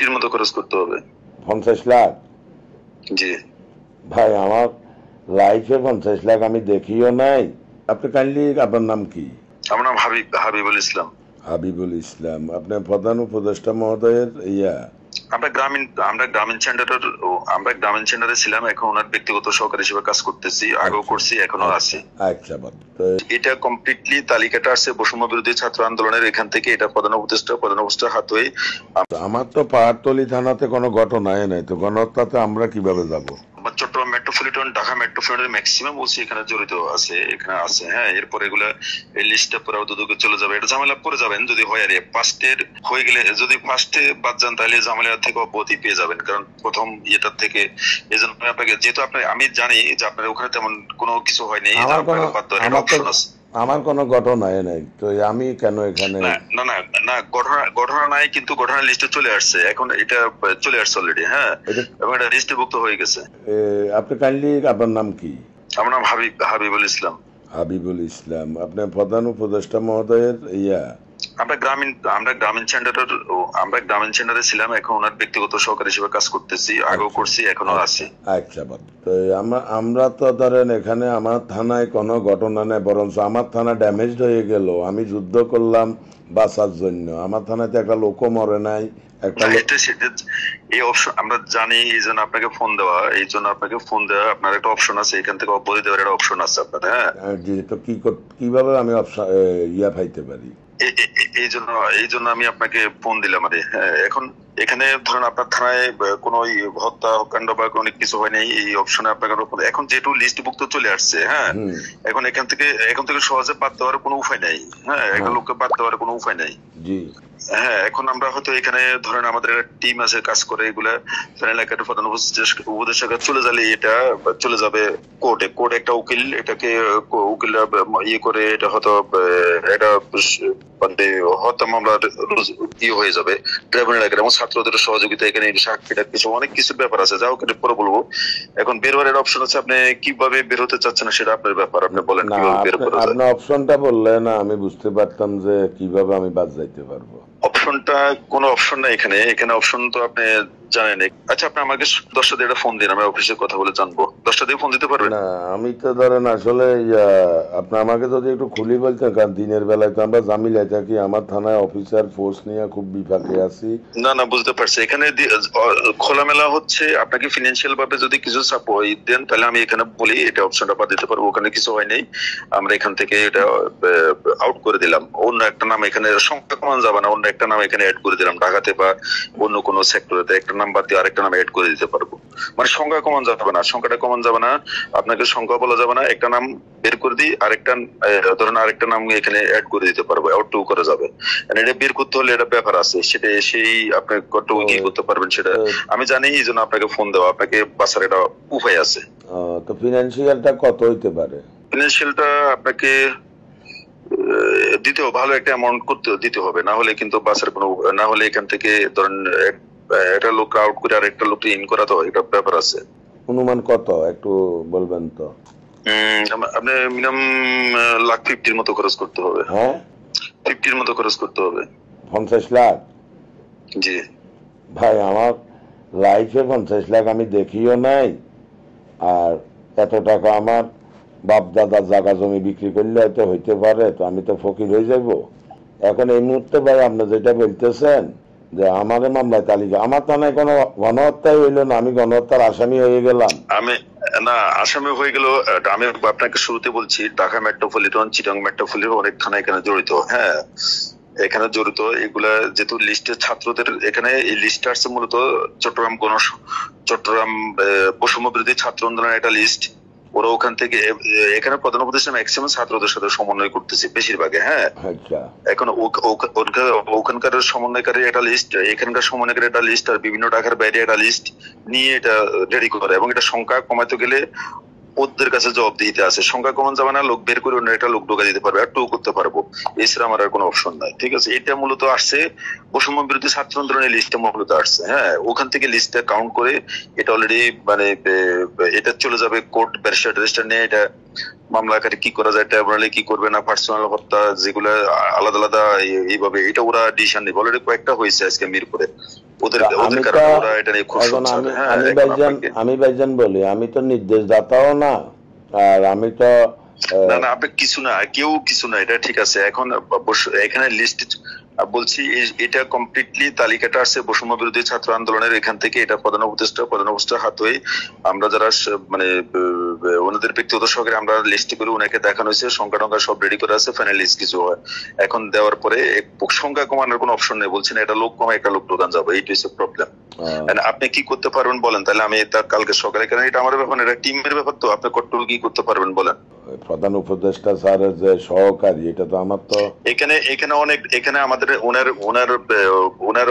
50 মতো খরচ করতে হবে। 50 লাখ? জি ভাই আমার লাইফে 50 লাখ আমি দেখিও নাই। আপনি কাইন্ডলি, আপনার নাম কি? আমার নাম হাবিবুল ইসলাম। হাবিবুল ইসলাম, আপনার প্রধান উপদেষ্টা মহোদয়ের আমরা গ্রামীণ সেন্টারে ছিলাম, এখন ওনার ব্যক্তিগত সহকারী হিসেবে কাজ করতেছি, আগেও করছি, এখনো আছি। আচ্ছা, এটা কমপ্লিটলি তালিকাটা আসছে বৈষম্য বিরোধী ছাত্র আন্দোলনের এখান থেকে, এটা প্রধান উপদেষ্টার হাত হয়ে। আমার তো পাহাড়তলি থানাতে কোনো ঘটনাই নাই, তো গণহত্যাতে আমরা কিভাবে যাব? চট্টগ্রাম মেট্রোপলিটন, ঢাকা মেট্রোপলিটনের ম্যাক্সিমাম বলছি এখানে জড়িত আছে, এখানে আছে। হ্যাঁ, এরপর এগুলা এই লিস্টটা পুরো দুদকে চলে যাবে, এটা ঝামেলা পড়ে যাবেন যদি হয়। আর ফার্স্টের হয়ে গেলে, যদি ফার্স্টে বাদ যান তাহলে ঝামেলা থেকে অব্যাহতি পেয়ে যাবেন, কারণ প্রথম ইয়েটার থেকে। এই জন্য আপনাকে, যেহেতু আমি জানি যে আপনার ওখানে তেমন কোনো কিছু হয়নি, অপশন আছে। আমার কোনো ঘটনাই নাই, তো আমি কেন এখানে? না, ঘটনা নাই, কিন্তু ঘটনার লিস্টে চলে আসছে, এখন এটা চলে আসছে অলরেডি। হ্যাঁ, এবং এটা লিস্টে ভুক্ত হয়ে গেছে। আপনি কাইন্ডলি, আপনার নাম কি? আমার নাম হাবিবুল ইসলাম। হাবিবুল ইসলাম, আপনার প্রধান উপদেষ্টা মহোদয়ের আমরা গ্রামীণ সেন্টারে ছিলাম, এখন ওনার ব্যক্তিগত সহকারী হিসেবে কাজ করতেছি, আগেও করছি, এখনো আছি। আচ্ছা, তো আমরা তো ধরেন এখানে আমার থানায় কোনো ঘটনা নেই, বরঞ্চ আমার থানা ড্যামেজড হয়ে গেল। আমি যুদ্ধ করলাম বাঁচার জন্য, আমার থানাতে একটা লোকও মরে নাই। এই অপশন আমরা জানি, এই জন্য আপনাকে ফোন দেওয়া, আপনার একটা অপশন আছে, এখান থেকে অব্যাহতি দেওয়ার একটা অপশন আছে আপনার। হ্যাঁ, তো কিভাবে আমি অপশন পাইতে পারি? এই জন্য আমি আপনাকে ফোন দিলাম। এখন এখানে ধরেন আপনার থানায় কোনো হত্যাকাণ্ড বা কোনো কিছু হয় নাই, এই অপশনে আপনাকে এখন যেহেতু লিস্টভুক্ত চলে আসছে। হ্যাঁ, এখন এখান থেকে সহজে বাদ দেওয়ার কোনো উপায় নাই। হ্যাঁ, একটা লোককে বাদ দেওয়ার কোনো উপায় নাই। জি। হ্যাঁ, এখন আমরা হয়তো এখানে ধরেন আমাদের একটা টিম আছে কাজ করে, এগুলা এলাকার প্রধান উপদেষ্টা চলে যাবে, এটা চলে যাবে কোর্টে। একটা উকিল এটাকে করে, এটা হয়তো এটা মানে হত্যা মামলা হয়ে যাবে ট্রাইব্যুনাল এলাকার, এবং ছাত্রদের সহযোগিতা, এখানে সাক্ষীটা কিছু অনেক কিছু ব্যাপার আছে, যাও ওখানে পরে বলবো। এখন বের হওয়ার অপশন আছে, আপনি কিভাবে বের হতে চাচ্ছেন সেটা আপনার ব্যাপার, আপনি বলেন কিভাবে বের করা যায়। আপনি অপশনটা বললে না, আমি বুঝতে পারতাম যে কিভাবে আমি বাদ যাইতে পারবো। অপশনটা কোনো অপশন নাই এখানে অপশন তো আপনি জানেন। আচ্ছা, আপনি আমাকে 10টা দিয়ে ফোন দিন, আমি অফিসে কথা বলে জানবো। 10টা দিয়ে ফোন দিতে পারবেন? না, আমি তো ধরেন আসলে আপনি আমাকে যদি একটু খুলি বলতেন, কারণ দিনের বেলায় তো আমরা জামিলায় থাকি, আমার থানায় অফিসার ফোর্স নিয়ে খুব বিপাকে আছি। না, বুঝতে পারছি। এখানে খোলামেলা হচ্ছে, আপনাকে ফিনান্সিয়াল ভাবে যদি কিছু সাপোর্ট দেন তাহলে আমি এখানে বলি এটা অপশনটা বাদ দিতে পারবো। ওখানে কিছু হয় নাই, আমরা এখান থেকে এটা আউট করে দিলাম। অন্য একটা নাম, এখানে সংখ্যা কমান যাবে না, অন্য একটা নাম এখানে অ্যাড করে দিলাম। ঢাকাতে বা অন্য কোনো সেক্টরেতে একটা নাম বাদ দিয়ে আরেকটা নাম অ্যাড করে দিতে পারবো। মানে সংখ্যা কমান যাবে না, সংখ্যাটা কমান যাবে না, আপনাকে সংখ্যা বলা যাবে না, একটা নাম বের করে দিই, আরেকটা ধরেন আরেকটা নাম এখানে অ্যাড করে দিতে পারবো, আউট টু করা যাবে। এটা বের করতে হলে এটা ব্যাপার আছে, সেটা সেই আপনি কতটুকু কি করতে পারবেন সেটা আমি জানি, এই জন্য আপনাকে ফোন দেওয়া, আপনাকে বাঁচার একটা উপায় আছে। তো ফিনান্সিয়ালটা কত হইতে পারে? ফিনান্সিয়ালটা আপনাকে দিতেও ভালো একটা অ্যামাউন্ট দিতে হবে, না হলে কিন্তু বাঁচার কোনো, না হলে এখান থেকে ধরেন একটা লোক আউট করে আর একটা লোক ইন করা, তো এটা ব্যাপার আছে। অনুমান কত একটু বলবেন তো? আপনি মিনিমাম $1,50,000 মতো খরচ করতে হবে। হ্যাঁ, 50 মতো খরচ করতে হবে। 50 লাখ? জি ভাই আমার লাইফে 50 লাখ আমি দেখিও নাই। আর এত টাকা আমার বাপ দাদার জায়গা জমি বিক্রি করলে হয়তো হইতে পারে, তো আমি তো ফকির হয়ে যাব। এখন এই মুহূর্তে ভাই আপনি যেটা বলতেছেন যে আমার মামলায় তালিকা, আমার থানায় কোনো গণহত্যাই হইলো না, আমি গণহত্যার আসামি হয়ে গেলাম। আসামি হয়ে গেল। আমি আপনাকে শুরুতে বলছি, ঢাকা মেট্রোপলিটন, চিটাগং মেট্রোপলিটন অনেক থানা এখানে জড়িত। হ্যাঁ, এখানে জড়িত, এগুলা যেহেতু লিস্টে ছাত্রদের, এখানে এই লিস্ট আসছে মূলত চট্টগ্রাম বৈষম্য বিরোধী ছাত্র আন্দোলনের একটা লিস্ট। ওরা ওখান থেকে, এখানে প্রধান উপদেষ্টা ম্যাক্সিমাম ছাত্রদের সাথে সমন্বয় করতেছে বেশিরভাগে। হ্যাঁ, এখন ওখানকার সমন্বয়কারী একটা লিস্ট, এখানকার সমন্বয়কারী একটা লিস্ট, আর বিভিন্ন ঢাকার বাইরে একটা লিস্ট নিয়ে এটা রেডি করে, এবং এটা সংখ্যা কমাতে গেলে ওদের কাছে জবাবদিহিতে আছে। সংখ্যা কমান যাবে না, লোক বের করে অন্য একটা লোক ঢোকা দিতে পারবে, আর টু করতে পারবো, এছাড়া আমার আর কোনো অপশন নাই। ঠিক আছে, এটা মূলত আসছে বৈষম্য বিরোধী ছাত্র আন্দোলনের লিস্টে মূলত আসছে। হ্যাঁ, ওখান থেকে লিস্টটা কাউন্ট করে এটা অলরেডি মানে এটা চলে যাবে কোর্ট, ব্যারিস্টার নিয়ে এটা মামলা আকারে কি করা যায়, ট্রাইব্যুনালে কি করবে না, পার্সোনাল হত্যা যেগুলো আলাদা আলাদা এইভাবে, এটা ওরা ডিসিশন নেবে। অলরেডি কয়েকটা হয়েছে আজকে মিরপুরে, ওদের কারণে ওরা এটা নিয়ে খুব সোচ্চার। হ্যাঁ, আমি ভাইজান বলি, আমি তো নির্দেশদাতাও না, আর আমি তো না না, আপনি কিছু না, কেউ কিছু না, এটা ঠিক আছে। এখন এখানে লিস্ট বলছি, এটা কমপ্লিটলি তালিকাটা আছে বৈষম্য বিরোধী ছাত্র আন্দোলনের এখান থেকে। এটা প্রধান উপদেষ্টা হাত হয়ে আমরা যারা মানে ওনাদের ব্যক্তিগত সহকারে আমরা লিস্ট করে ওনাকে দেখানো হয়েছে, সংখ্যা টঙ্কা সব রেডি করে আছে, ফাইনাল লিস্ট কিছু হয়। এখন দেওয়ার পরে সংখ্যা কমানোর কোনো অপশন নেই, বলছেন এটা লোক কমে একটা লোক প্রধান যাবো, এইটা হচ্ছে প্রবলেম। আপনি কি করতে পারবেন বলেন, তাহলে আমি তার কালকে সকালে, কারণ এটা আমার ব্যাপার, এটা টিমের ব্যাপার, তো আপনি কতটুকু কি করতে পারবেন বলেন। প্রধান উপদেষ্টা স্যারের যে সহকারী, এটা তো আমার তো এখানে অনেক, এখানে আমাদের ওনার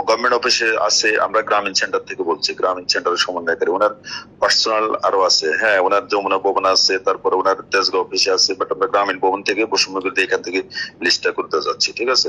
গভর্নমেন্ট অফিসে আছে, আমরা গ্রামীণ সেন্টার থেকে বলছি, গ্রামীণ সেন্টারের সমন্বয়কারী, ওনার পার্সোনাল আরো আছে। হ্যাঁ, ওনার যমুনা ভবন আছে, তারপরে ওনার তেজগাঁও অফিসে আছে, বাট আমরা গ্রামীণ ভবন থেকে বৈষম্য বিরোধী এখান থেকে লিস্টটা করতে যাচ্ছি, ঠিক আছে।